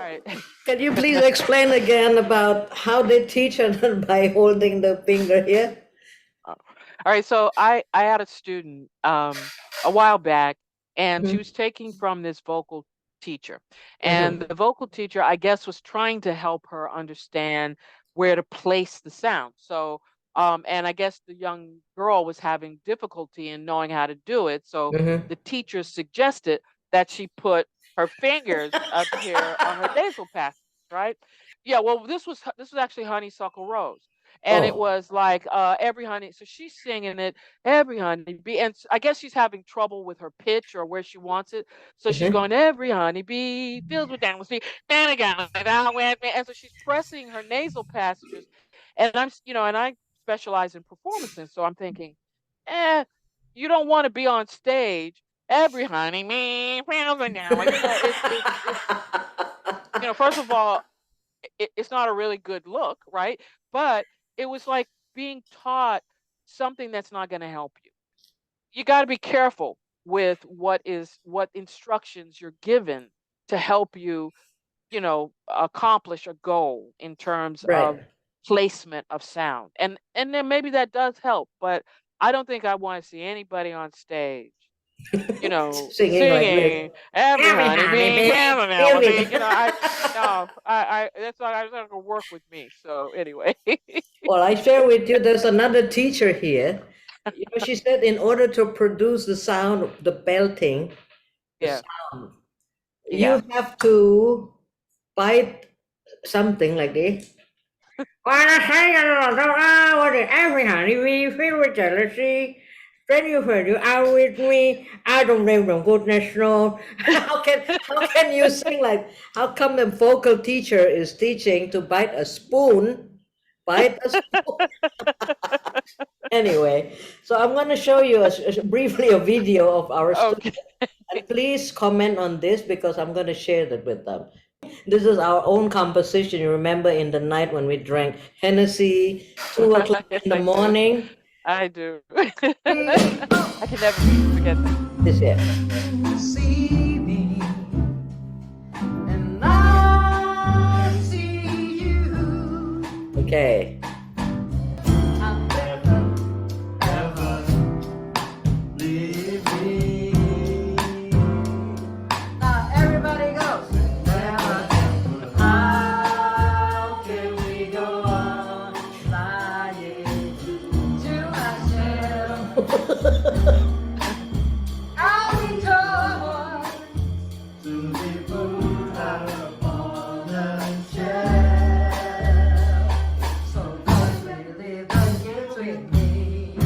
right. Can you please explain again about how they teach and by holding the finger here? All right. So I had a student a while back, and she Mm-hmm. was taking from this vocal teacher, and Mm-hmm. the vocal teacher, I guess, was trying to help her understand where to place the sound. So and I guess the young girl was having difficulty in knowing how to do it. So Mm-hmm. the teacher suggested that she put her fingers up here on her nasal passage, right? Yeah, well, this was actually Honeysuckle Rose. And it Oh. was like every honey, so she's singing it, every honeybee, and I guess she's having trouble with her pitch or where she wants it. So she's Mm-hmm. going, every honeybee fills with down with me, and again, and so she's pressing her nasal passages. And and I specialize in performances, so I'm thinking, eh, you don't want to be on stage. Every honeybee fills with down, like it's first of all, it's not a really good look, right? But it was like being taught something that's not going to help you. You got to be careful with what instructions you're given to help you, accomplish a goal in terms Right. of placement of sound. And then maybe that does help, but I don't think I want to see anybody on stage, Singing like this. singing every Every honey being honeybee, found feel me. melody. I no, that's not gonna work with me. So anyway. Well, I share with you, there's another teacher here. She said in order to produce the sound, the belting, the Yeah, sound, yeah. you have to bite something like this. Every honey we feel with jealousy. Then you heard you out with me. I don't blame them. Goodness no. How can you sing like? How come the vocal teacher is teaching to bite a spoon? Bite a spoon. Anyway, so I'm going to show you briefly a video of our Okay. students. And please comment on this because I'm going to share that with them. This is our own composition. You remember in the night when we drank Hennessy, 2 o'clock Yes, in the I do. morning? I do. I can never forget that. This here. See me, and I see you. Okay. I'll never, ever leave me. Now everybody goes. How can we go on lying to myself? How we joy to be put out upon a shelf. So don't really don't get with me.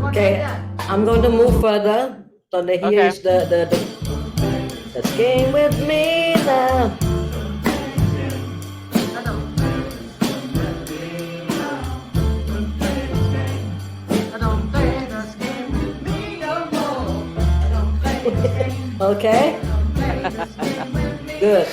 Okay, I'm going to move further. So here Okay. is the let's game with me now. Okay. Good.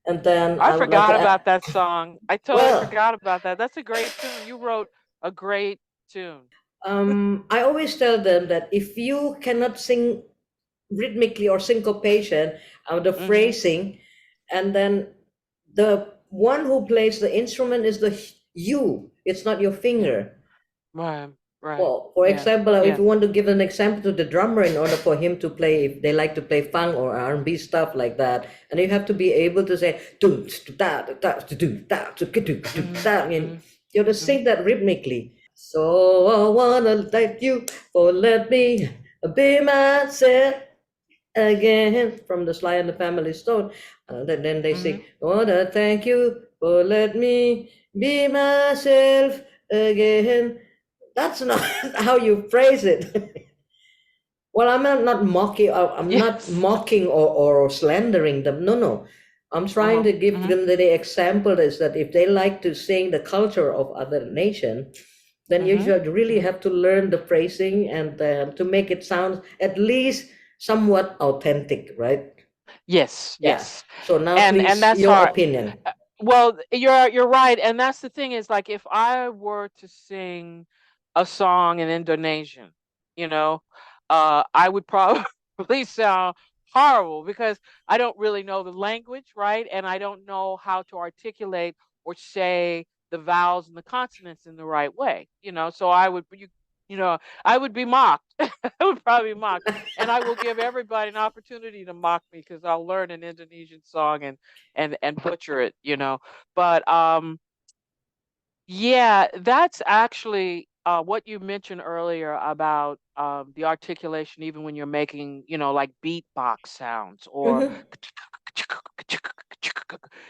And then I I would like forgot to about that song. I totally well, forgot about that. That's a great tune. You wrote a great tune. I always tell them that if you cannot sing rhythmically or syncopation, the Hmm. phrasing, and then the one who plays the instrument is you. It's not your Yeah. finger. Right. Right. Well, for Yeah. example, if Yeah. you want to give an example to the drummer in order for him to play, if they like to play funk or R&B stuff like that, and you have to be able to say do da da da do da do da. I mean, you have to sing that rhythmically. So I wanna thank you for let me be myself again from the Sly and the Family Stone. Then they sing, I wanna thank you for let me be myself again. That's not how you phrase it. Well, I'm not mocking. I'm not Yes. mocking or slandering them. No, no. I'm trying to give them the example is that if they like to sing the culture of other nation, then you should really have to learn the phrasing and to make it sound at least somewhat authentic, right? Yes. Yeah. Yes. So now, And please, that's your hard. opinion. Well, you're right, and that's the thing is like if I were to sing a song in Indonesian, I would probably sound horrible because I don't really know the language, right? And I don't know how to articulate or say the vowels and the consonants in the right way, So I would be mocked. I would probably be mocked, and I will give everybody an opportunity to mock me because I'll learn an Indonesian song and butcher it, But yeah, that's actually what you mentioned earlier about the articulation, even when you're making, like beatbox sounds or, Hmm.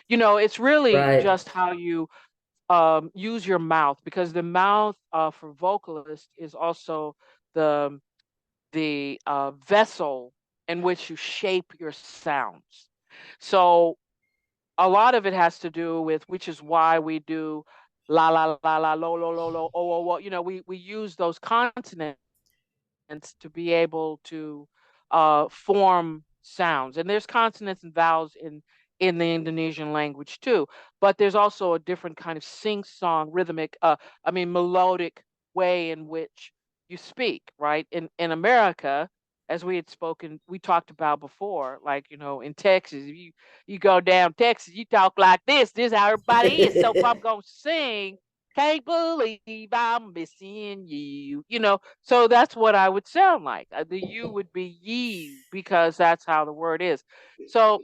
it's really Right, just how you use your mouth because the mouth for vocalist is also the vessel in which you shape your sounds. So a lot of it has to do with which is why we do la la la la lo lo lo lo oh oh oh. We use those consonants to be able to form sounds. And there's consonants and vowels in the Indonesian language too. But there's also a different kind of sing-song, rhythmic, melodic way in which you speak, right? In America, as we talked about before, like, in Texas, if you go down Texas, you talk like this. This is how everybody is. So if I'm gonna sing, can't believe I'm missing you. So that's what I would sound like. The you would be ye because that's how the word is. So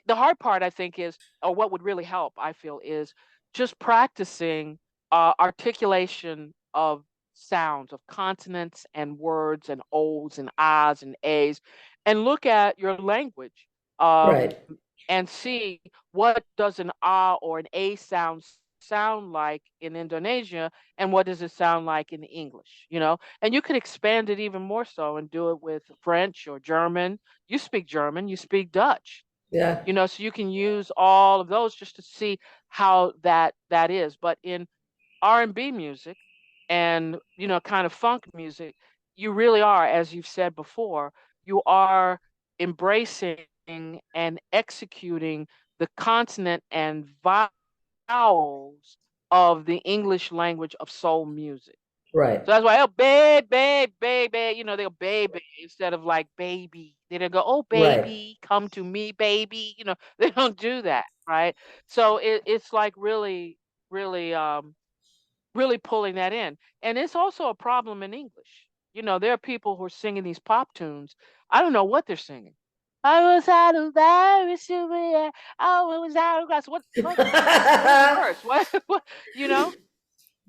the hard part, I think, is, or what would really help, I feel, is just practicing articulation of sounds, of consonants and words and O's and I's and A's, and look at your language right, and see what does an ah or an a sound like in Indonesia and what does it sound like in English, And you could expand it even more so and do it with French or German. You speak German, you speak Dutch, yeah, so you can use all of those just to see how that is. But in R&B music and, kind of funk music, you really are, as you've said before, you are embracing and executing the consonant and vowels of the English language of soul music. right, So that's why, oh, baby, baby, they'll baby instead of like baby. They don't go, oh, right. baby, come to me, baby. They don't do that, right? So it's like really, really, really pulling that in. And it's also a problem in English. There are people who are singing these pop tunes. I don't know what they're singing. I was out of Paris, I was out of glass. Where's the words? What, you know?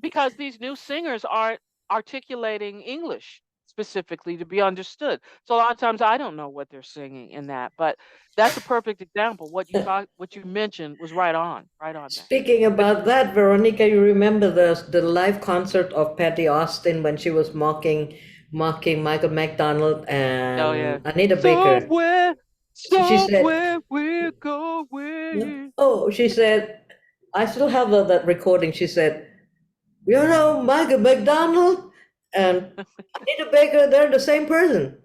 Because these new singers aren't articulating English specifically to be understood. So a lot of times I don't know what they're singing in that, but that's a perfect example. What you mentioned was right on that. Speaking about that, Veronica, you remember the live concert of Patty Austin when she was mocking Michael McDonald Oh yeah. and Anita Baker. Somewhere, She said, somewhere we're no, going. oh, she said, I still have that recording. She said, you know, Michael McDonald and Anita Baker, they're the same person.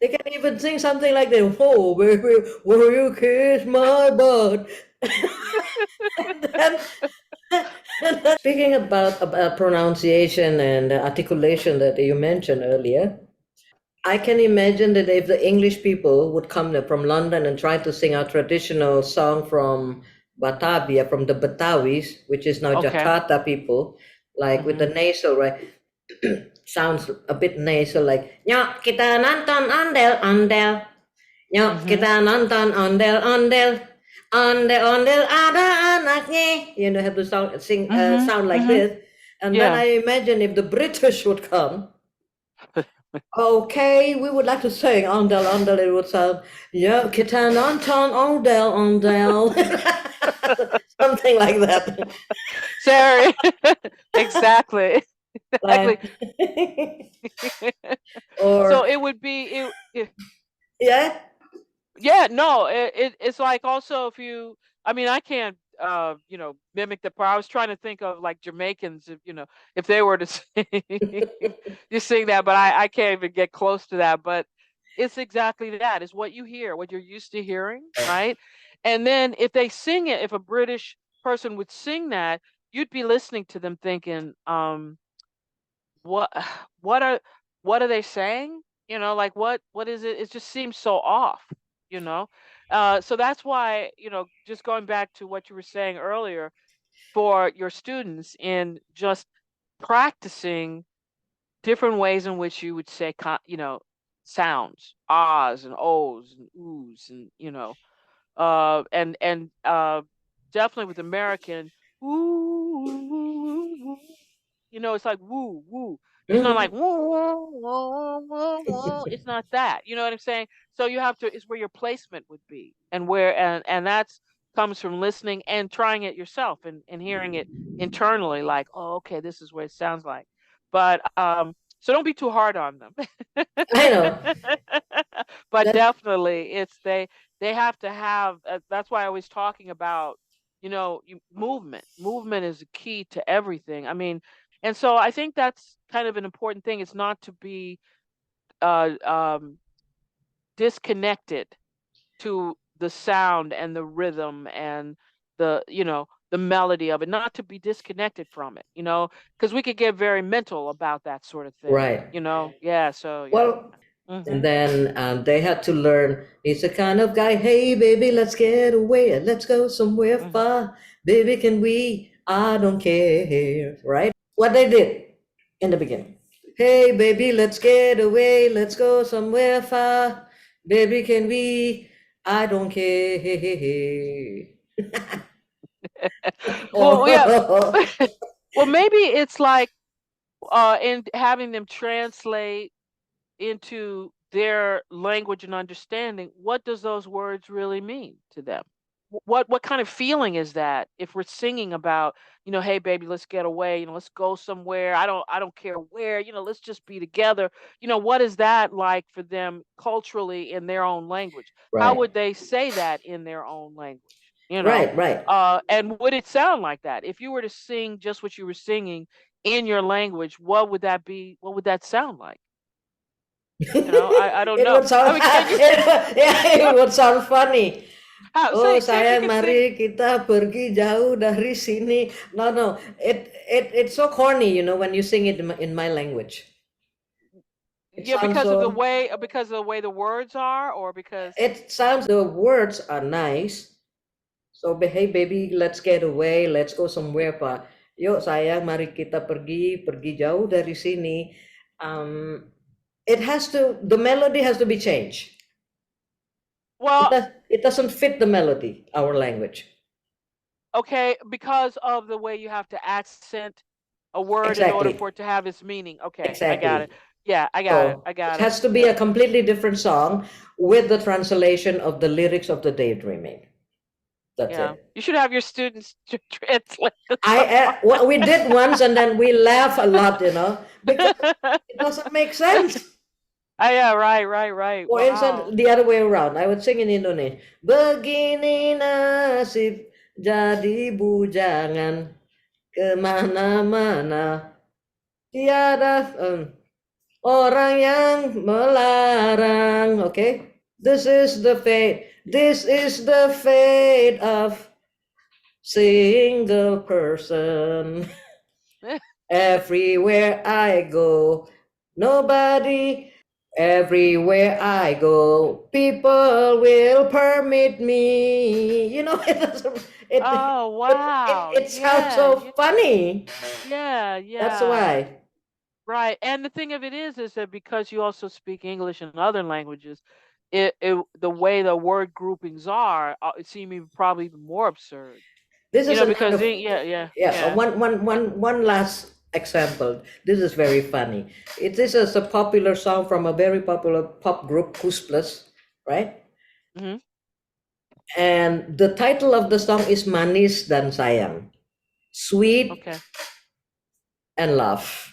They can even sing something like that. Oh, baby, will you kiss my butt? and then, speaking about pronunciation and articulation that you mentioned earlier, I can imagine that if the English people would come from London and try to sing a traditional song from Batavia, from the Batawis, which is now Okay. Jakarta people, like with the Hmm. nasal, right? Sounds a bit nasal, like nyok kita nonton ondel ondel, nyok Hmm. kita nonton ondel ondel, ondel ondel ada anaknya. You know, have to Hmm. sound like Hmm. this, and then Yeah. I imagine if the British would come. Okay, we would like to sing Ondel Ondel. It would sound, yeah, Kitan Anton Ondel Ondel. Something like that. Sorry. Exactly. Exactly. Like, or, So it would be yeah, yeah, no, it's like also if you, I mean, I can't, mimic the part. I was trying to think of like Jamaicans, if they were to sing, you sing that, but I can't even get close to that. But it's exactly that. It's what you hear, what you're used to hearing, right? And then if they sing it, if a British person would sing that, you'd be listening to them thinking, what, what are, what are they saying? Like what is it? It just seems so off, you know. So that's why, just going back to what you were saying earlier, for your students in just practicing different ways in which you would say, sounds, ahs and ohs and oohs, and definitely with American, ooh, it's like woo, woo. It's not like Mhm. woo, woo, woo, woo, woo. It's not that. You know what I'm saying? So you have to, it's where your placement would be, and that's comes from listening and trying it yourself, and hearing it internally, like, oh, okay, this is what it sounds like. But so don't be too hard on them. I know But that. definitely, they have to have. That's why I was talking about, movement. Movement is the key to everything. I mean, and so I think that's kind of an important thing. It's not to be uh, um, disconnected to the sound and the rhythm and the melody of it. Not to be disconnected from it. Because we could get very mental about that sort of thing. Right. Yeah. So yeah. Well, and Hmm. then they had to learn. He's the kind of guy. Hey, baby, let's get away and let's go somewhere Hmm. far. Baby, can we? I don't care. Right? What they did in the beginning. Hey, baby, let's get away. Let's go somewhere far. Baby, can we? I don't care. Well, yeah. Oh, Well, maybe it's like in having them translate into their language and understanding, what does those words really mean to them? What kind of feeling is that if we're singing about, hey baby, let's get away, let's go somewhere. I don't care where, let's just be together. What is that like for them culturally in their own language? How right, would they say that in their own language? right, right. And would it sound like that? If you were to sing just what you were singing in your language, what would that be? What would that sound like? I don't It know. would I sound, mean, can you yeah, it would sound funny. how Oh say if you sayang, can sing? mari kita pergi jauh dari sini. No, no, it's so corny, when you sing it in my language. It Yeah, sounds so. because of the way the words are, or because It sounds the words are nice. So hey baby, let's get away, let's go somewhere pa. Yuk sayang, mari kita pergi jauh dari sini. Um, the melody has to be changed. well, It doesn't fit the melody, our language. okay, because of the way you have to accent a word in order Exactly, for it to have its meaning. Okay, I got it. exactly. Yeah, I got it. So I it got it. has to be Yeah. a completely different song with the translation of the lyrics of the daydreaming. That's Yeah. it. You should have your students translate the Well, we did once and then we laugh a lot, because song. it doesn't make sense. Oh, yeah, right, right, right. For instance, Wow. the other way around, I would sing in Indonesia. Begini nasib jadi bujangan kemana-mana. Tiada orang yang melarang. Okay? This is the fate. This is the fate of single person. Everywhere I go, nobody. Everywhere I go, people will permit me. It doesn't. Oh, wow. It sounds Yeah, so yeah, funny. yeah, That's yeah. why. Right. And the thing of it is that because you also speak English and other languages, the way the word groupings are, it seem even probably even more absurd. This is Because yeah, yeah, yeah. yeah. One last example. This is very funny. This is a popular song from a very popular pop group, Kus Plus, right? Hmm. And the title of the song is Manis dan Sayang, sweet Okay. and love.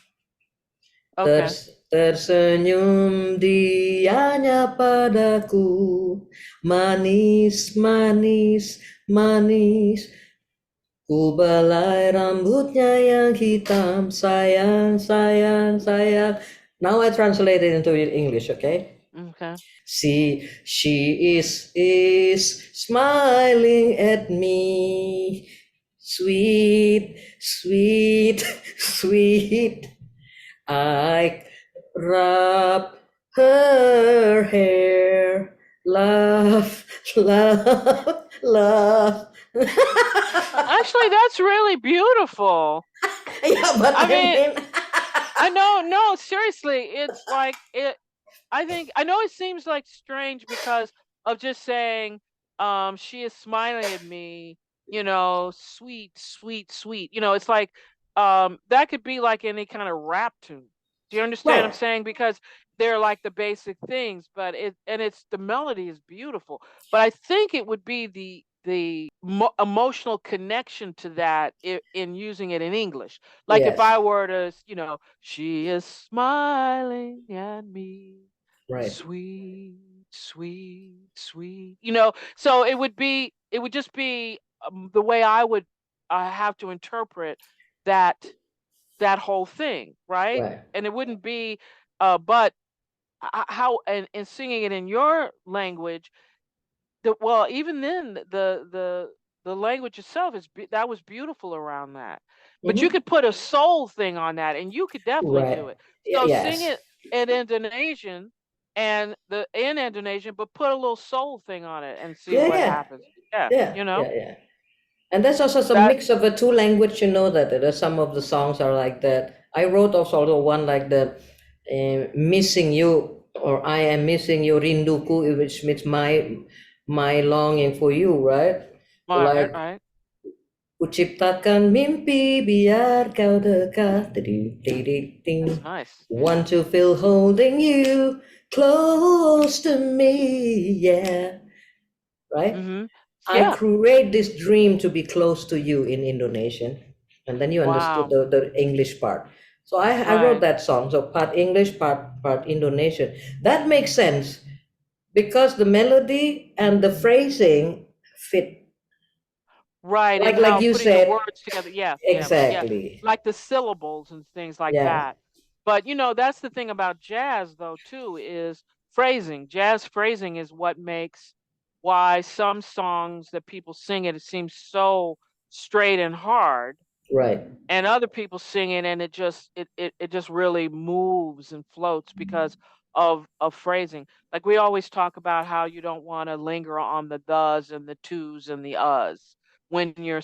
Okay. Tersenyum dianya padaku, manis, manis, manis. Ku belai rambutnya yang hitam, sayang, sayang, sayang. Now I translate it into English, okay? Okay. She is smiling at me, sweet, sweet, sweet. I rub her hair, love, love, love. Actually, that's really beautiful. Yeah, but I I mean, mean, I know, no, seriously, it's like it. I think I know it seems like strange because of just saying, she is smiling at me, sweet, sweet, sweet. It's like that could be like any kind of rap tune. Do you understand what I'm right, saying? Because they're like the basic things, but it's the melody is beautiful. But I think it would be the emotional connection to that in using it in English. Like if yes, I were to, she is smiling at me, right, sweet, sweet, sweet. So it would just be the way I would have to interpret that that whole thing, right? right. And it wouldn't be, but how and singing it in your language, well, even then, the language itself that was beautiful around that. But you Mm-hmm. could put a soul thing on that, and you could definitely Right. do it. So sing Yes. it in Indonesian in Indonesian, but put a little soul thing on it and see Yeah, what yeah, happens. Yeah, yeah, yeah, yeah. And that's also some that mix of a two language, that some of the songs are like that. I wrote also one like the missing you, or I am missing you, rinduku, which means my longing for you, right? right, Like right. kuciptakan mimpi biar kau dekat, ting, ting, ting, ting. That's nice. Want Yeah. to feel holding you close to me, yeah, right? Mm-hmm. I Yeah. create this dream to be close to you in Indonesian. And then you understood Wow. the English part. So I wrote Right. that song. So part English, part Indonesian. That makes sense because the melody and the phrasing fit. Right, and Like how you putting the said, words together. Yeah, yeah, yeah. exactly. Like the syllables and things like Yeah. that. But that's the thing about jazz though too is phrasing. Jazz phrasing is what makes why some songs that people sing it seems so straight and hard, Right. and other people sing it and it just really moves and floats because of phrasing. Like we always talk about how you don't want to linger on the thes and the tos and the uhs when you're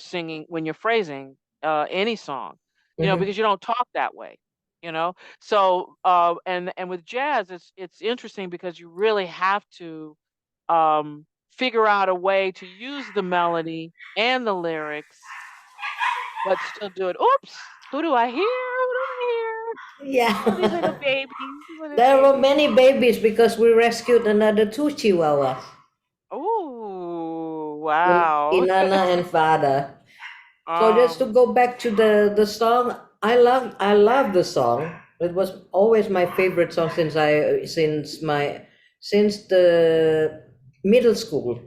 phrasing any song, Mm-hmm. because you don't talk that way, so and with jazz it's interesting because you really have to figure out a way to use the melody and the lyrics but still do it. Oops! Who do I hear? Who do I hear? Oh, these little Yeah. babies, these little There were babies. many babies because we rescued another two chihuahuas, Oh, wow. Inanna and Fada. So just to Um, go back to the song, I love the song. It was always my favorite song since the middle school.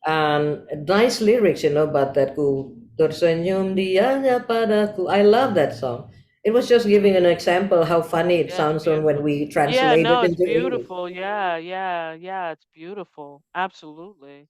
And nice lyrics, about that. Ku tersenyum dianya padaku. I love that song. It was just giving an example how funny it yeah, it's sounds when we beautiful. Yeah, translate no, it it's into English. beautiful. Yeah, yeah, yeah, it's beautiful. Absolutely.